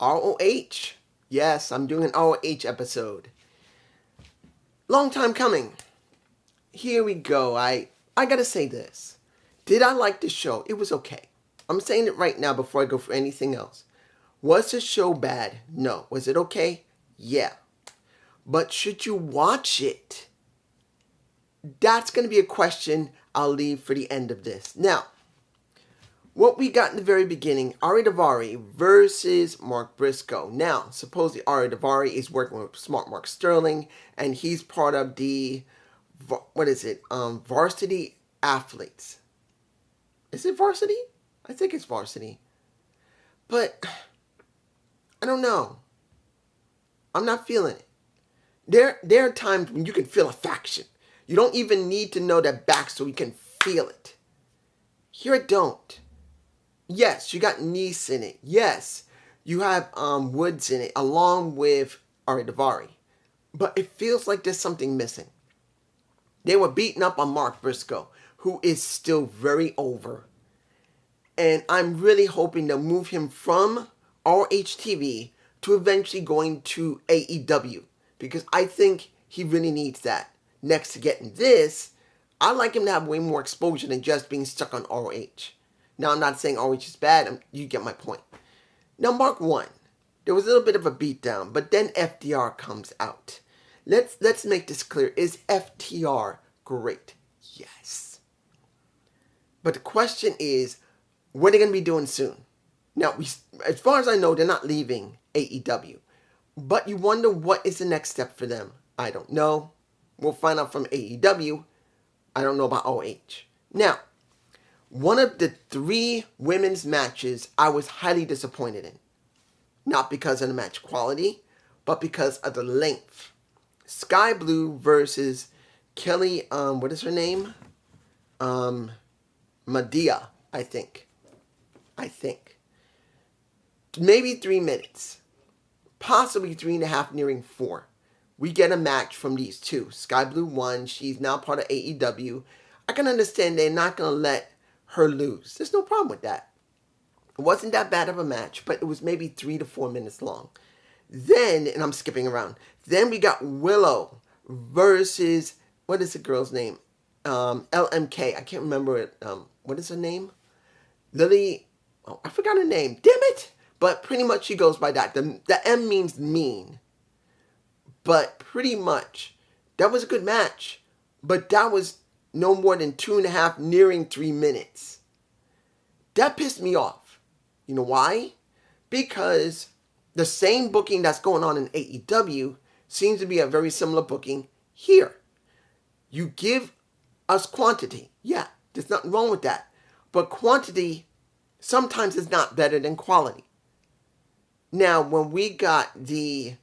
ROH. Yes, I'm doing an ROH episode. Long time coming. Here we go. I gotta say this. Did I like the show? It was okay. I'm saying it right now before I go for anything else. Was the show bad? No. Was it okay? Yeah. But should you watch it? That's going to be a question I'll leave for the end of this. Now, what we got in the very beginning, Ari Daivari versus Mark Briscoe. Now, supposedly Ari Daivari is working with Smart Mark Sterling, and he's part of the, Varsity Athletes. Is it varsity? I think it's varsity. But, I don't know. I'm not feeling it. There are times when you can feel a faction. You don't even need to know that backstory. You can feel it. Here I don't. Yes, you got Nice in it. Yes, you have Woods in it, along with Ari Daivari. But it feels like there's something missing. They were beating up on Mark Briscoe, who is still very over. And I'm really hoping they'll move him from ROH TV to eventually going to AEW. Because I think he really needs that. Next to getting this, I'd like him to have way more exposure than just being stuck on ROH. Now, I'm not saying ROH is bad. You get my point. Now, Mark 1. There was a little bit of a beatdown, but then FTR comes out. Let's make this clear. Is FTR great? Yes. But the question is, what are they going to be doing soon? Now, as far as I know, they're not leaving AEW. But you wonder what is the next step for them. I don't know. We'll find out from AEW. I don't know about ROH. Now, one of the 3 women's matches I was highly disappointed in. Not because of the match quality, but because of the length. Sky Blue versus Kelly, what is her name? Madea, I think. Maybe 3 minutes. Possibly 3.5, nearing 4. We get a match from these two. Sky Blue won. She's now part of AEW. I can understand they're not going to let her lose. There's no problem with that. It wasn't that bad of a match, but it was maybe 3 to 4 minutes long. Then, and I'm skipping around, then we got Willow versus, what is the girl's name? LMK. I can't remember it. What is her name? Lily. Oh, I forgot her name. Damn it. But pretty much she goes by that. The M means mean. But pretty much, that was a good match. But that was no more than 2.5, nearing 3 minutes. That pissed me off. You know why? Because the same booking that's going on in AEW seems to be a very similar booking here. You give us quantity. Yeah, there's nothing wrong with that. But quantity sometimes is not better than quality. Now, when we got the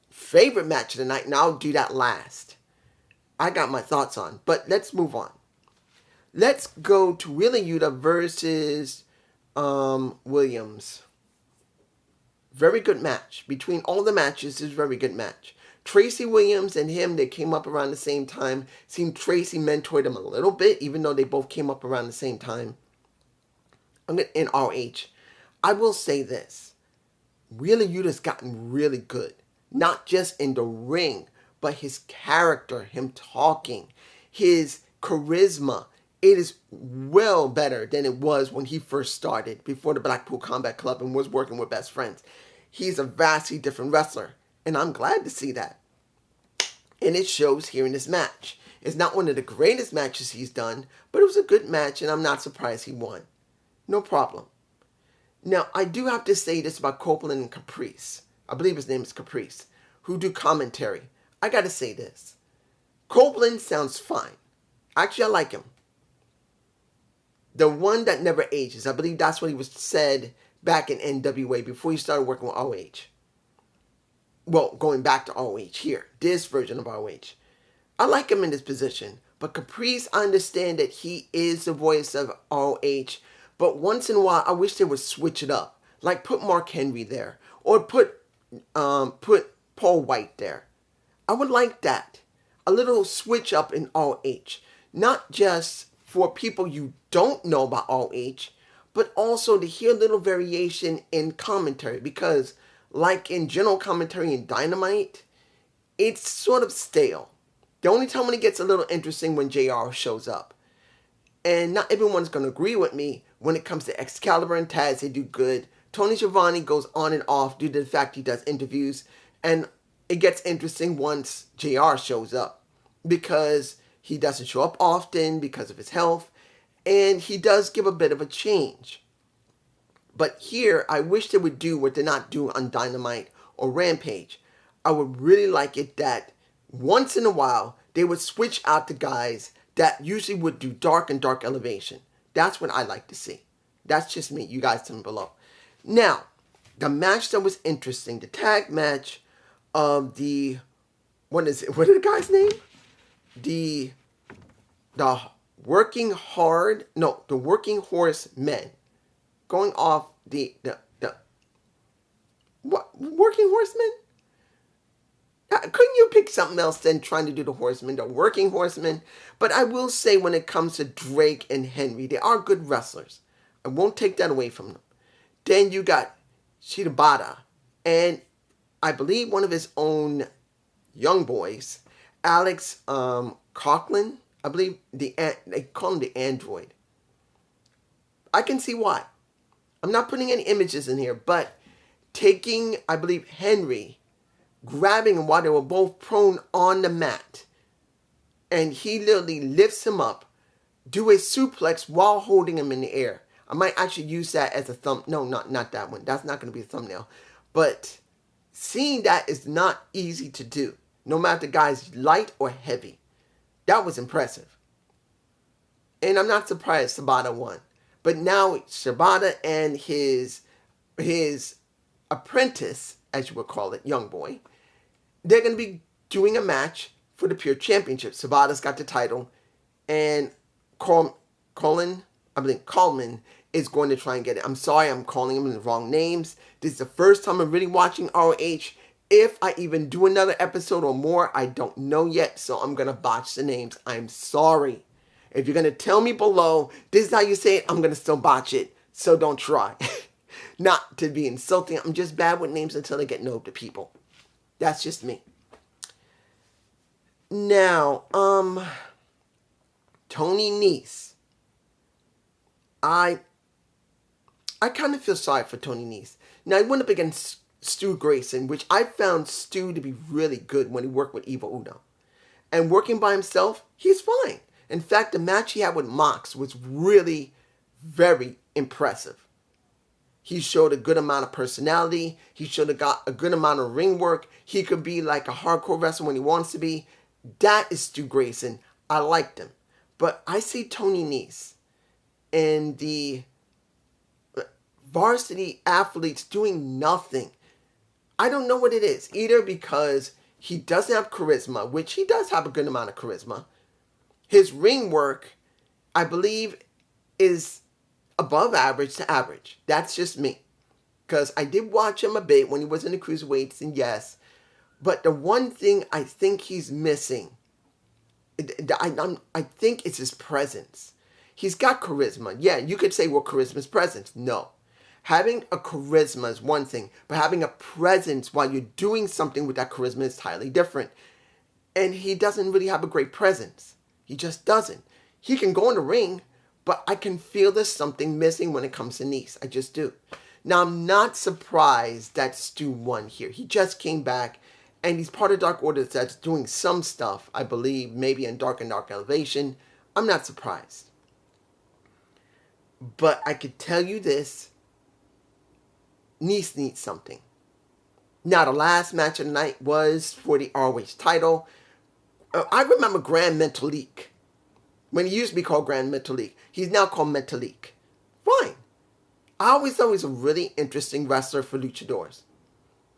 favorite match of the night, and I'll do that last. I got my thoughts on, but let's move on. Let's go to Wheeler Yuta versus Williams. Very good match. Between all the matches, it's a very good match. Tracy Williams and him, they came up around the same time. Seemed Tracy mentored him a little bit, even though they both came up around the same time. In ROH. I will say this. Wheeler Yuta's gotten really good. Not just in the ring, but his character, him talking, his charisma. It is well better than it was when he first started before the Blackpool Combat Club and was working with Best Friends. He's a vastly different wrestler, and I'm glad to see that. And it shows here in this match. It's not one of the greatest matches he's done, but it was a good match, and I'm not surprised he won. No problem. Now, I do have to say this about Copeland and Caprice. I believe his name is Caprice, who do commentary. I gotta say this. Copeland sounds fine. Actually, I like him. The one that never ages. I believe that's what he was said back in NWA before he started working with ROH. Well, going back to ROH here. This version of ROH. I like him in this position. But Caprice, I understand that he is the voice of ROH. But once in a while, I wish they would switch it up. Like put Mark Henry there. Or put Paul White there. I would like that. A little switch up in ROH. Not just for people you don't know about ROH, but also to hear a little variation in commentary. Because like in general commentary and Dynamite, it's sort of stale. The only time when it gets a little interesting when JR shows up. And not everyone's going to agree with me when it comes to Excalibur and Taz. They do good. Tony Schiavone goes on and off due to the fact he does interviews. And it gets interesting once JR shows up. Because he doesn't show up often because of his health. And he does give a bit of a change. But here, I wish they would do what they're not doing on Dynamite or Rampage. I would really like it that once in a while, they would switch out the guys that usually would do dark and dark elevation. That's what I like to see. That's just me. You guys tell me below. Now, the match that was interesting, the tag match of the, what is it? What is the guy's name? The Working Horse Men. Going off the what, Working Horsemen? Couldn't you pick something else than trying to do the Horsemen, the Working Horsemen? But I will say when it comes to Drake and Henry, they are good wrestlers. I won't take that away from them. Then you got Shibata and I believe one of his own young boys, Alex Coughlin. I believe they call him the Android. I can see why. I'm not putting any images in here, but taking, I believe, Henry, grabbing him while they were both prone on the mat, and he literally lifts him up, do a suplex while holding him in the air. I might actually use that as a no, not that one. That's not going to be a thumbnail. But seeing that is not easy to do, no matter the guy's light or heavy. That was impressive. And I'm not surprised Shibata won. But now Shibata and his apprentice, as you would call it, young boy, they're going to be doing a match for the Pure Championship. Shibata's got the title, and Coleman is going to try and get it. I'm sorry, I'm calling him in the wrong names. This is the first time I'm really watching ROH. If I even do another episode or more, I don't know yet, so I'm going to botch the names. I'm sorry. If you're going to tell me below, this is how you say it, I'm going to still botch it. So don't try. Not to be insulting. I'm just bad with names until I get to know the people. That's just me. Now, Tony Nese. I kind of feel sorry for Tony Nese. Now, I went up against Stu Grayson, which I found Stu to be really good when he worked with Evil Uno. And working by himself, he's fine. In fact, the match he had with Mox was really very impressive. He showed a good amount of personality. He showed a good amount of ring work. He could be like a hardcore wrestler when he wants to be. That is Stu Grayson. I liked him. But I see Tony Nese and the varsity athletes doing nothing. I don't know what it is. Either because he doesn't have charisma, which he does have a good amount of charisma. His ring work, I believe, is above average to average. That's just me. Because I did watch him a bit when he was in the cruiserweights, and yes. But the one thing I think he's missing, I think it's his presence. He's got charisma. Yeah, you could say, well, charisma is presence. No. Having a charisma is one thing, but having a presence while you're doing something with that charisma is entirely different. And he doesn't really have a great presence. He just doesn't. He can go in the ring, but I can feel there's something missing when it comes to Nese. I just do. Now, I'm not surprised that Stu won here. He just came back, and he's part of Dark Order that's doing some stuff, I believe, maybe in Dark and Dark Elevation. I'm not surprised. But I could tell you this. Nese needs something. Now, the last match of the night was for the ROH title. I remember Grand Metalik. When he used to be called Grand Metalik. He's now called Metalik. Fine. I always thought he was a really interesting wrestler for luchadors.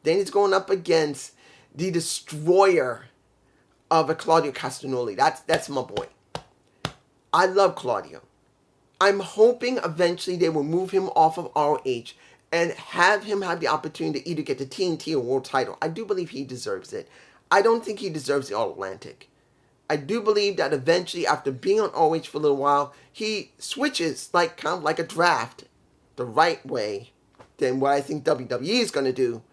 Then he's going up against the destroyer of a Claudio Castagnoli. That's my boy. I love Claudio. I'm hoping eventually they will move him off of ROH and have him have the opportunity to either get the TNT or World title. I do believe he deserves it. I don't think he deserves the All-Atlantic. I do believe that eventually, after being on ROH for a little while, he switches kind of like a draft the right way than what I think WWE is going to do.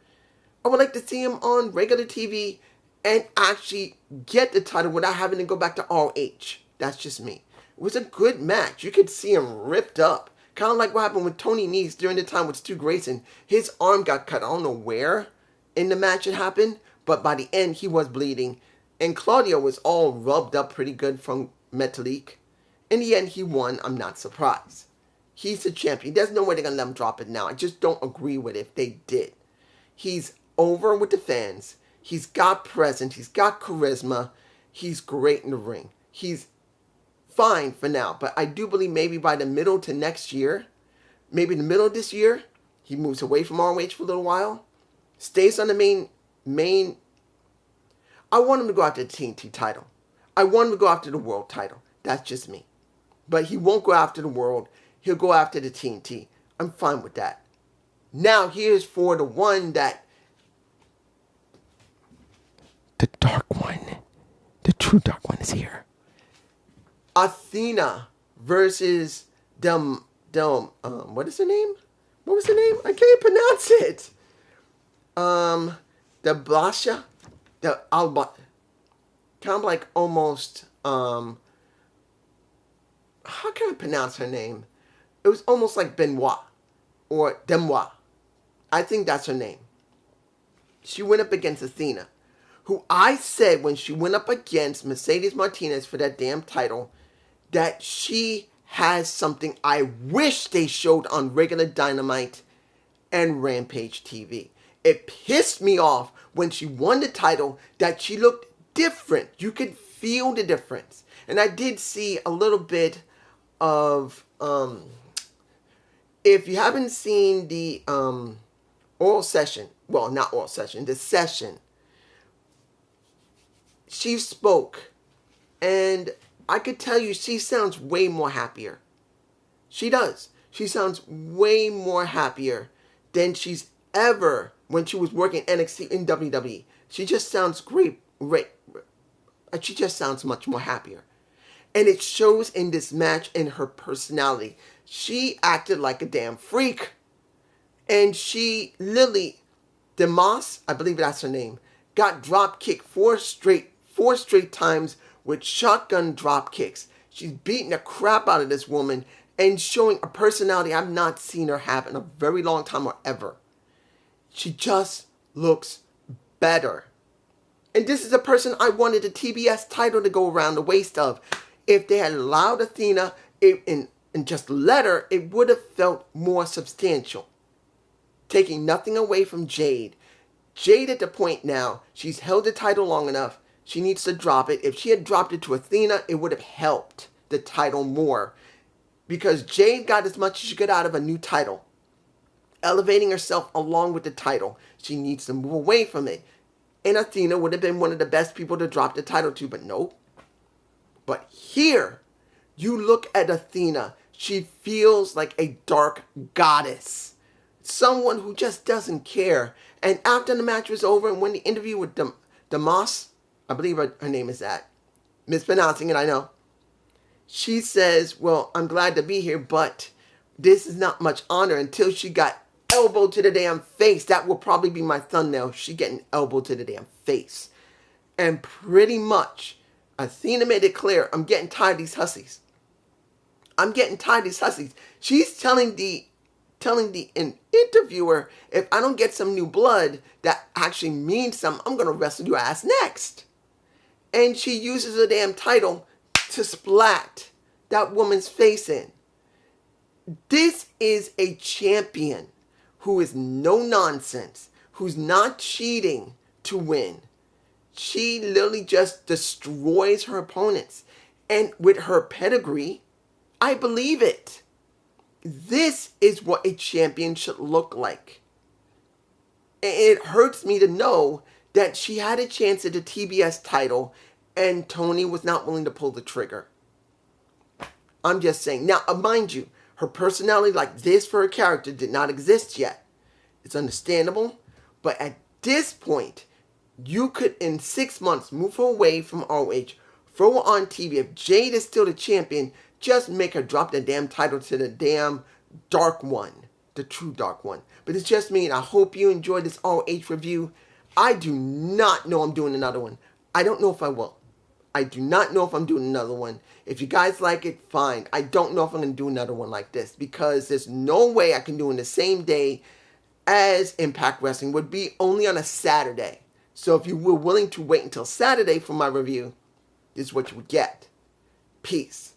I would like to see him on regular TV and actually get the title without having to go back to ROH. That's just me. It was a good match. You could see him ripped up. Kind of like what happened with Tony Nese during the time with Stu Grayson. His arm got cut. I don't know where in the match it happened, but by the end he was bleeding. And Claudio was all rubbed up pretty good from Metalik. In the end, he won. I'm not surprised. He's the champion. There's no way they're going to let him drop it now. I just don't agree with it if they did. He's over with the fans. He's got presence. He's got charisma. He's great in the ring. He's fine for now. But I do believe maybe by the middle to next year, maybe in the middle of this year, he moves away from ROH for a little while. Stays on the main. I want him to go after the TNT title. I want him to go after the world title. That's just me. But he won't go after the world. He'll go after the TNT. I'm fine with that. Now, here's for the one that... The dark one. The true dark one is here. Athena versus what is her name? What was her name? I can't pronounce it. The Basha? The Alba... Kind of like almost... how can I pronounce her name? It was almost like Benoit or Demois. I think that's her name. She went up against Athena, who I said when she went up against Mercedes Martinez for that damn title, that she has something I wish they showed on regular Dynamite and Rampage TV. It pissed me off when she won the title that she looked different. You could feel the difference. And I did see a little bit of, if you haven't seen the oral session, well, not oral session, the session, she spoke, and I could tell you she sounds way more happier. She does. She sounds way more happier than she's ever when she was working NXT in WWE. She just sounds great. She just sounds much more happier. And it shows in this match in her personality. She acted like a damn freak. And she, Lily DeMoss, I believe that's her name, got drop kicked four straight times with shotgun drop kicks. She's beating the crap out of this woman and showing a personality I've not seen her have in a very long time or ever. She just looks better. And this is a person I wanted the TBS title to go around the waist of. If they had allowed Athena and just let her, it would have felt more substantial. Taking nothing away from Jade. Jade at the point now, she's held the title long enough. She needs to drop it. If she had dropped it to Athena, it would have helped the title more. Because Jade got as much as she could out of a new title. Elevating herself along with the title. She needs to move away from it. And Athena would have been one of the best people to drop the title to, but nope. But here, you look at Athena. She feels like a dark goddess. Someone who just doesn't care. And after the match was over and when the interview with Demas, I believe her name is that. Mispronouncing it, I know. She says, well, I'm glad to be here, but this is not much honor until she got elbow to the damn face. That will probably be my thumbnail. She getting elbow to the damn face. And pretty much, Athena made it clear, I'm getting tired of these hussies. I'm getting tired of these hussies. She's telling the interviewer, if I don't get some new blood that actually means something, I'm going to wrestle your ass next. And she uses a damn title to splat that woman's face in. This is a champion who is no nonsense, who's not cheating to win. She literally just destroys her opponents. And with her pedigree, I believe it. This is what a champion should look like. And it hurts me to know that she had a chance at the TBS title and Tony was not willing to pull the trigger. I'm just saying. Now, mind you, her personality like this for her character did not exist yet. It's understandable. But at this point, you could, in 6 months, move her away from ROH, throw her on TV. If Jade is still the champion, just make her drop the damn title to the damn Dark One. the true dark one. But it's just me, and I hope you enjoyed this ROH review. I do not know I'm doing another one. I don't know if I will. I do not know if I'm doing another one. If you guys like it, fine. I don't know if I'm going to do another one like this because there's no way I can do it in the same day as Impact Wrestling. Would be only on a Saturday. So if you were willing to wait until Saturday for my review, this is what you would get. Peace.